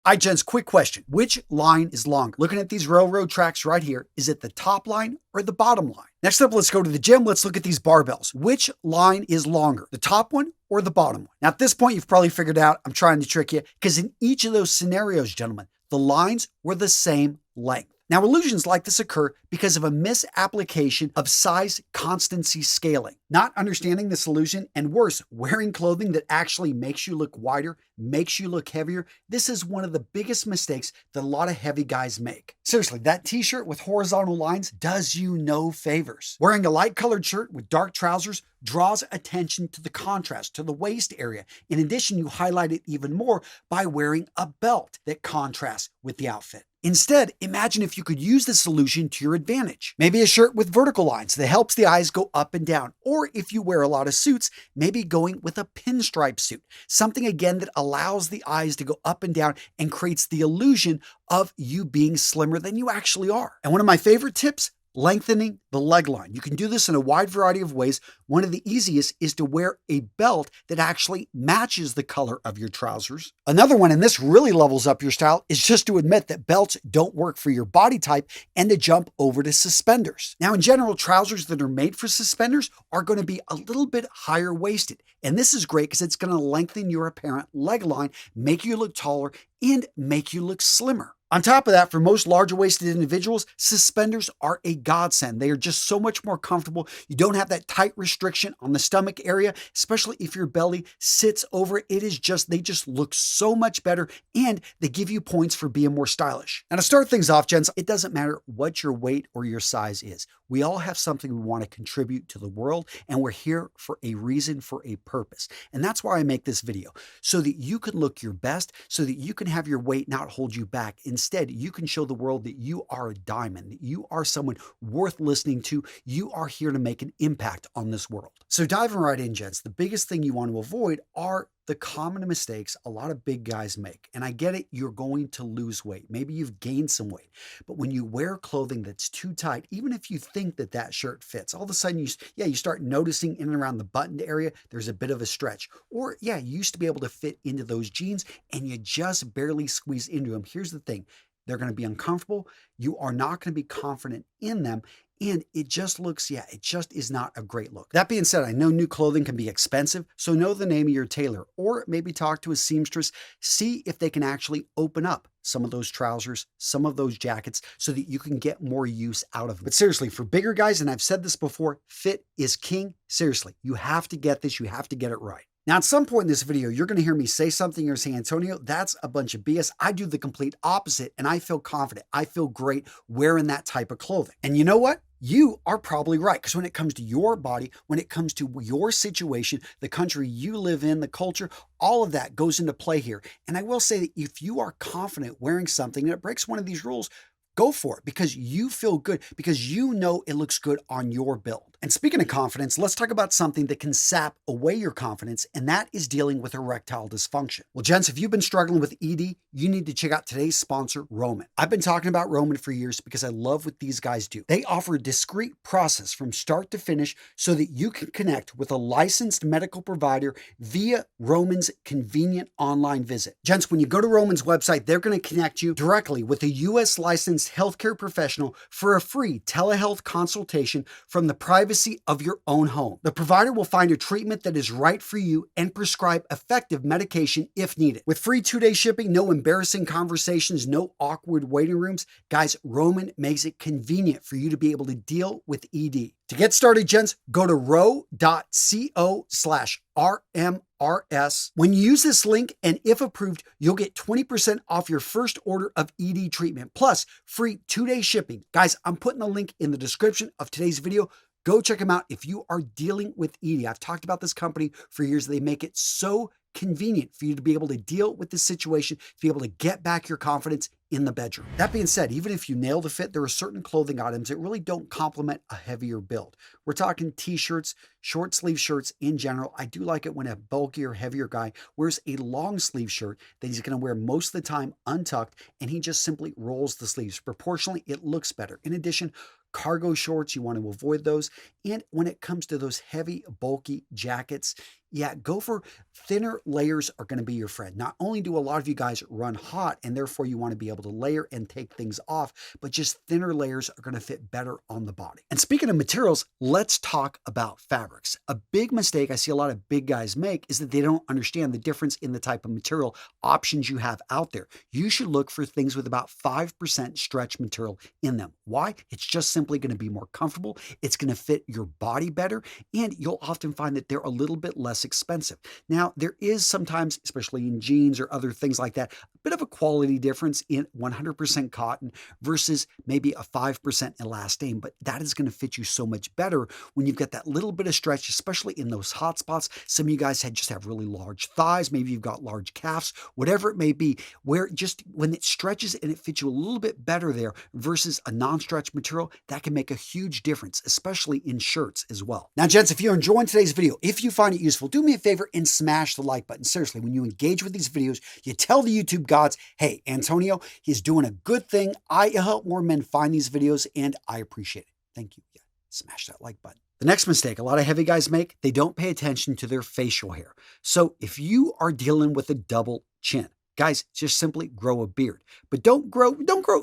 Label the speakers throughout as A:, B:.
A: All right, gents, quick question. Which line is longer? Looking at these railroad tracks right here, is it the top line or the bottom line? Next up, let's go to the gym. Let's look at these barbells. Which line is longer, the top one or the bottom one? Now, at this point, you've probably figured out I'm trying to trick you because in each of those scenarios, gentlemen, the lines were the same length. Now, illusions like this occur because of a misapplication of size constancy scaling. Not understanding this illusion, and worse, wearing clothing that actually makes you look wider, makes you look heavier. This is one of the biggest mistakes that a lot of heavy guys make. Seriously, that t-shirt with horizontal lines does you no favors. Wearing a light colored shirt with dark trousers draws attention to the contrast, to the waist area. In addition, you highlight it even more by wearing a belt that contrasts with the outfit. Instead, imagine if you could use this illusion to your advantage. Maybe a shirt with vertical lines that helps the eyes go up and down. Or if you wear a lot of suits, maybe going with a pinstripe suit. Something again that allows the eyes to go up and down and creates the illusion of you being slimmer than you actually are. And one of my favorite tips, lengthening the leg line. You can do this in a wide variety of ways. One of the easiest is to wear a belt that actually matches the color of your trousers. Another one, and this really levels up your style, is just to admit that belts don't work for your body type and to jump over to suspenders. Now, in general, trousers that are made for suspenders are going to be a little bit higher waisted. And this is great because it's going to lengthen your apparent leg line, make you look taller, and make you look slimmer. On top of that, for most larger waisted individuals, suspenders are a godsend. They are just so much more comfortable. You don't have that tight restriction on the stomach area, especially if your belly sits over it. They just look so much better, and they give you points for being more stylish. Now, to start things off, gents, it doesn't matter what your weight or your size is. We all have something we want to contribute to the world, and we're here for a reason, for a purpose. And that's why I make this video, so that you can look your best, so that you can have your weight not hold you back. Instead, you can show the world that you are a diamond, that you are someone worth listening to. You are here to make an impact on this world. So diving right in, gents, the biggest thing you want to avoid are the common mistakes a lot of big guys make. And I get it, you're going to lose weight. Maybe you've gained some weight. But when you wear clothing that's too tight, even if you think that that shirt fits, all of a sudden you start noticing in and around the buttoned area, there's a bit of a stretch. Or you used to be able to fit into those jeans and you just barely squeeze into them. Here's the thing. They're going to be uncomfortable. You are not going to be confident in them. And it just looks, it just is not a great look. That being said, I know new clothing can be expensive, so know the name of your tailor, or maybe talk to a seamstress, see if they can actually open up some of those trousers, some of those jackets, so that you can get more use out of them. But seriously, for bigger guys, and I've said this before, fit is king. Seriously, you have to get this, you have to get it right. Now, at some point in this video, you're going to hear me say something or say, Antonio, that's a bunch of BS. I do the complete opposite, and I feel confident. I feel great wearing that type of clothing. And you know what? You are probably right, because when it comes to your body, when it comes to your situation, the country you live in, the culture, all of that goes into play here. And I will say that if you are confident wearing something and it breaks one of these rules, go for it, because you feel good, because you know it looks good on your build. And speaking of confidence, let's talk about something that can sap away your confidence, and that is dealing with erectile dysfunction. Well, gents, if you've been struggling with ED, you need to check out today's sponsor, Roman. I've been talking about Roman for years because I love what these guys do. They offer a discreet process from start to finish so that you can connect with a licensed medical provider via Roman's convenient online visit. Gents, when you go to Roman's website, they're going to connect you directly with a U.S. licensed healthcare professional for a free telehealth consultation from the privacy of your own home. The provider will find a treatment that is right for you and prescribe effective medication if needed. With free 2-day shipping, no embarrassing conversations, no awkward waiting rooms, guys, Roman makes it convenient for you to be able to deal with ED. To get started, gents, go to ro.co/RMRS. When you use this link, and if approved, you'll get 20% off your first order of ED treatment, plus free 2-day shipping. Guys, I'm putting the link in the description of today's video. Go check them out if you are dealing with ED. I've talked about this company for years. They make it so convenient for you to be able to deal with this situation, to be able to get back your confidence in the bedroom. That being said, even if you nail the fit, there are certain clothing items that really don't complement a heavier build. We're talking t-shirts, short sleeve shirts in general. I do like it when a bulkier, heavier guy wears a long sleeve shirt that he's going to wear most of the time untucked, and he just simply rolls the sleeves. Proportionally, it looks better. In addition, cargo shorts, you want to avoid those. And when it comes to those heavy, bulky jackets, Yeah, go for thinner layers are going to be your friend. Not only do a lot of you guys run hot and therefore you want to be able to layer and take things off, but just thinner layers are going to fit better on the body. And speaking of materials, let's talk about fabrics. A big mistake I see a lot of big guys make is that they don't understand the difference in the type of material options you have out there. You should look for things with about 5% stretch material in them. Why? It's just simply going to be more comfortable. It's going to fit your body better, and you'll often find that they're a little bit less expensive. Now, there is sometimes, especially in jeans or other things like that, a bit of a quality difference in 100% cotton versus maybe a 5% elastane, but that is going to fit you so much better when you've got that little bit of stretch, especially in those hot spots. Some of you guys just have really large thighs, maybe you've got large calves, whatever it may be, where just when it stretches and it fits you a little bit better there versus a non-stretch material, that can make a huge difference, especially in shirts as well. Now, gents, if you're enjoying today's video, if you find it useful, do me a favor and smash the like button. Seriously, when you engage with these videos, you tell the YouTube gods, hey, Antonio, he's doing a good thing. I help more men find these videos, and I appreciate it. Thank you. Yeah, smash that like button. The next mistake a lot of heavy guys make, they don't pay attention to their facial hair. So if you are dealing with a double chin, guys, just simply grow a beard. But don't grow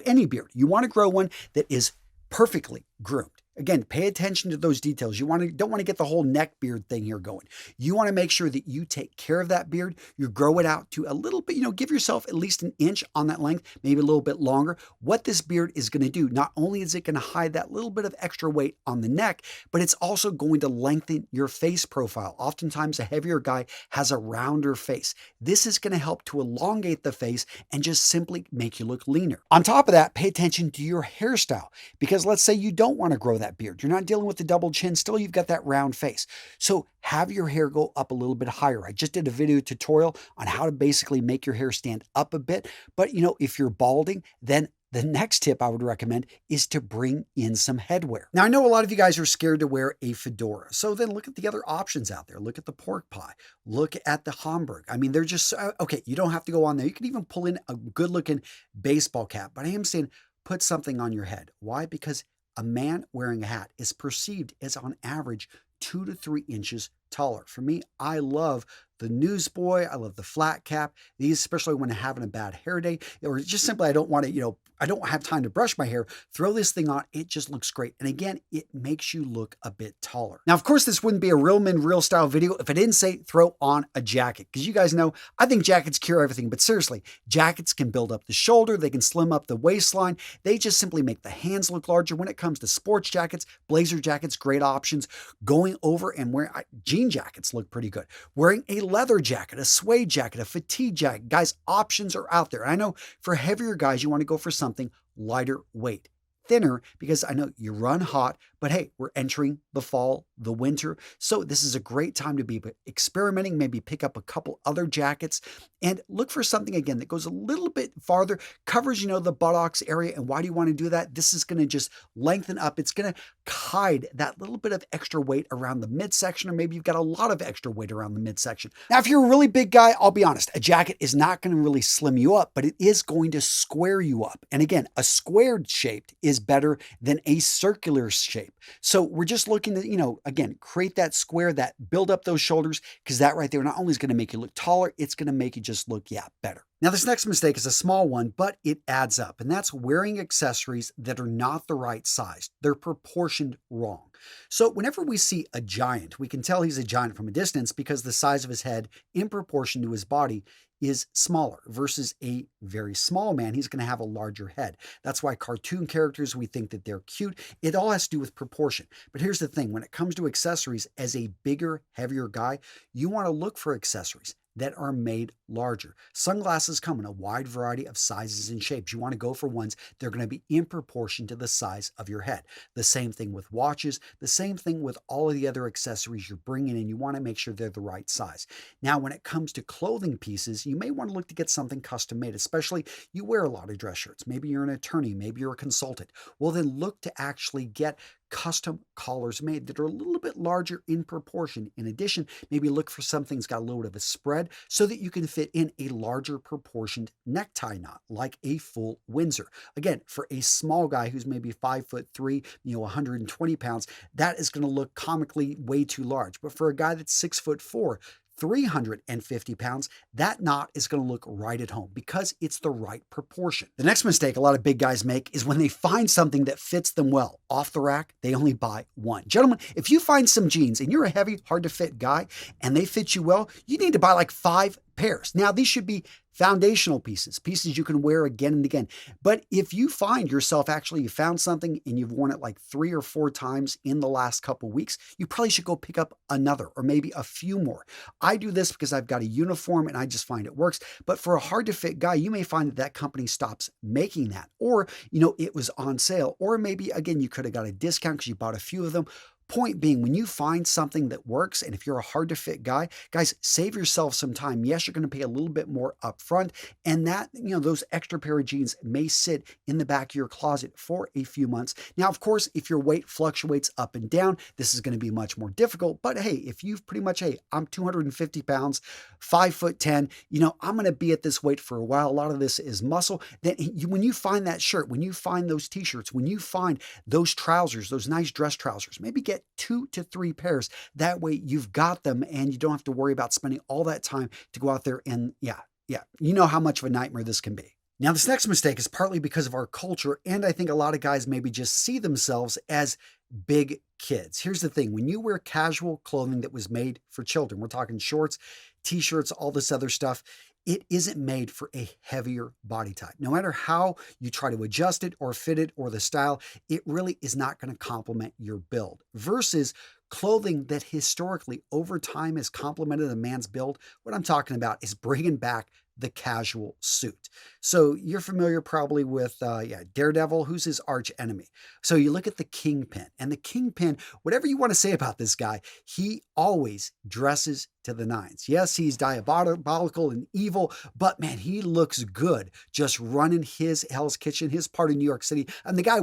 A: any beard. You want to grow one that is perfectly groomed. Again, pay attention to those details. Don't want to get the whole neck beard thing here going. You want to make sure that you take care of that beard. You grow it out to a little bit, give yourself at least an inch on that length, maybe a little bit longer. What this beard is going to do, not only is it going to hide that little bit of extra weight on the neck, but it's also going to lengthen your face profile. Oftentimes, a heavier guy has a rounder face. This is going to help to elongate the face and just simply make you look leaner. On top of that, pay attention to your hairstyle, because let's say you don't want to grow that beard. You're not dealing with the double chin. Still, you've got that round face. So have your hair go up a little bit higher. I just did a video tutorial on how to basically make your hair stand up a bit. But if you're balding, then the next tip I would recommend is to bring in some headwear. Now, I know a lot of you guys are scared to wear a fedora. So then look at the other options out there. Look at the pork pie. Look at the Homburg. I mean, they're just, okay, you don't have to go on there. You can even pull in a good looking baseball cap. But I am saying put something on your head. Why? Because a man wearing a hat is perceived as on average 2 to 3 inches taller. For me, I love the newsboy. I love the flat cap. These, especially when I'm having a bad hair day, or just simply I don't want to, I don't have time to brush my hair. Throw this thing on. It just looks great. And again, it makes you look a bit taller. Now, of course, this wouldn't be a real men, real style video if I didn't say throw on a jacket, because you guys know I think jackets cure everything. But seriously, jackets can build up the shoulder. They can slim up the waistline. They just simply make the hands look larger. When it comes to sports jackets, blazer jackets, great options. Going over and wearing jean jackets look pretty good. Wearing a leather jacket, a suede jacket, a fatigue jacket. Guys, options are out there. I know for heavier guys, you want to go for something lighter weight, thinner, because I know you run hot, but hey, we're entering the fall, the winter. So this is a great time to be experimenting, maybe pick up a couple other jackets and look for something again that goes a little bit farther, covers, the buttocks area. And why do you want to do that? This is going to just lengthen up. It's going to hide that little bit of extra weight around the midsection, or maybe you've got a lot of extra weight around the midsection. Now, if you're a really big guy, I'll be honest, a jacket is not going to really slim you up, but it is going to square you up. And again, a squared shaped is better than a circular shape. So we're just looking to, again, create that square, that build up those shoulders, because that right there not only is going to make you look taller, it's going to make you just look, better. Now, this next mistake is a small one, but it adds up, and that's wearing accessories that are not the right size. They're proportioned wrong. So whenever we see a giant, we can tell he's a giant from a distance because the size of his head in proportion to his body is smaller versus a very small man. He's going to have a larger head. That's why cartoon characters, we think that they're cute. It all has to do with proportion. But here's the thing. When it comes to accessories, as a bigger, heavier guy, you want to look for accessories that are made larger. Sunglasses come in a wide variety of sizes and shapes. You want to go for ones that are going to be in proportion to the size of your head. The same thing with watches, the same thing with all of the other accessories you're bringing in. You want to make sure they're the right size. Now, when it comes to clothing pieces, you may want to look to get something custom made, especially you wear a lot of dress shirts. Maybe you're an attorney, maybe you're a consultant. Well, then look to actually get custom collars made that are a little bit larger in proportion. In addition, maybe look for something that's got a little bit of a spread so that you can fit in a larger proportioned necktie knot, like a full Windsor. Again, for a small guy who's maybe 5'3", 120 pounds, that is going to look comically way too large. But for a guy that's 6'4", 350 pounds, that knot is going to look right at home because it's the right proportion. The next mistake a lot of big guys make is when they find something that fits them well off the rack, they only buy one. Gentlemen, if you find some jeans and you're a heavy, hard to fit guy and they fit you well, you need to buy like 5 pairs. Now, these should be foundational pieces you can wear again and again. But if you find yourself actually you found something and you've worn it like 3 or 4 times in the last couple weeks, you probably should go pick up another or maybe a few more. I do this because I've got a uniform and I just find it works. But for a hard to fit guy, you may find that that company stops making that, or it was on sale, or maybe again you could have got a discount because you bought a few of them. Point being, when you find something that works, and if you're a hard to fit guy, guys, save yourself some time. Yes, you're going to pay a little bit more upfront, and that, those extra pair of jeans may sit in the back of your closet for a few months. Now, of course, if your weight fluctuates up and down, this is going to be much more difficult. But hey, if you've pretty much, hey, I'm 250 pounds, 5'10", I'm going to be at this weight for a while. A lot of this is muscle. Then when you find that shirt, when you find those t-shirts, when you find those trousers, those nice dress trousers, maybe get 2 to 3 pairs. That way you've got them and you don't have to worry about spending all that time to go out there and you know how much of a nightmare this can be. Now, this next mistake is partly because of our culture, and I think a lot of guys maybe just see themselves as big kids. Here's the thing. When you wear casual clothing that was made for children, we're talking shorts, t-shirts, all this other stuff, it isn't made for a heavier body type. No matter how you try to adjust it or fit it or the style, it really is not going to complement your build. Versus clothing that historically over time has complemented a man's build, what I'm talking about is bringing back the casual suit. So you're familiar probably with Daredevil, who's his arch enemy. So you look at the Kingpin, and the Kingpin, whatever you want to say about this guy, he always dresses to the nines. Yes, he's diabolical and evil, but man, he looks good just running his Hell's Kitchen, his part of New York City. And the guy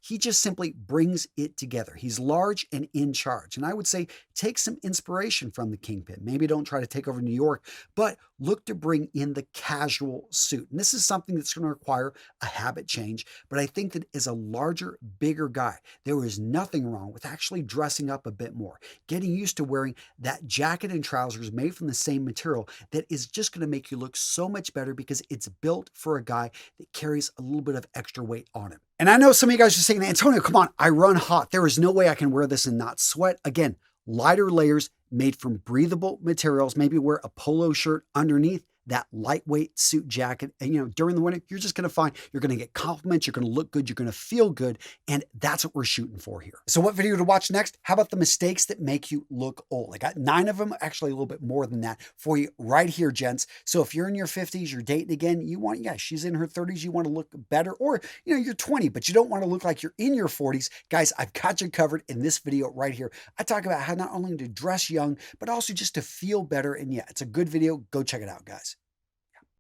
A: he just simply brings it together. He's large and in charge. And I would say take some inspiration from the Kingpin. Maybe don't try to take over New York, but look to bring in the casual suit. And this is something that's going to require a habit change. But I think that as a larger, bigger guy, there is nothing wrong with actually dressing up a bit more, getting used to wearing that jacket and trousers made from the same material that is just going to make you look so much better because it's built for a guy that carries a little bit of extra weight on him. And I know some of you guys are saying, Antonio, come on, I run hot. There is no way I can wear this and not sweat. Again, lighter layers made from breathable materials. Maybe wear a polo shirt underneath that lightweight suit jacket. And, during the winter, you're just going to find you're going to get compliments. You're going to look good. You're going to feel good. And that's what we're shooting for here. So what video to watch next? How about the mistakes that make you look old? I got 9 of them, actually a little bit more than that for you right here, gents. So if you're in your 50s, you're dating again, she's in her 30s, you want to look better, or, you're 20, but you don't want to look like you're in your 40s. Guys, I've got you covered in this video right here. I talk about how not only to dress young, but also just to feel better. And it's a good video. Go check it out, guys.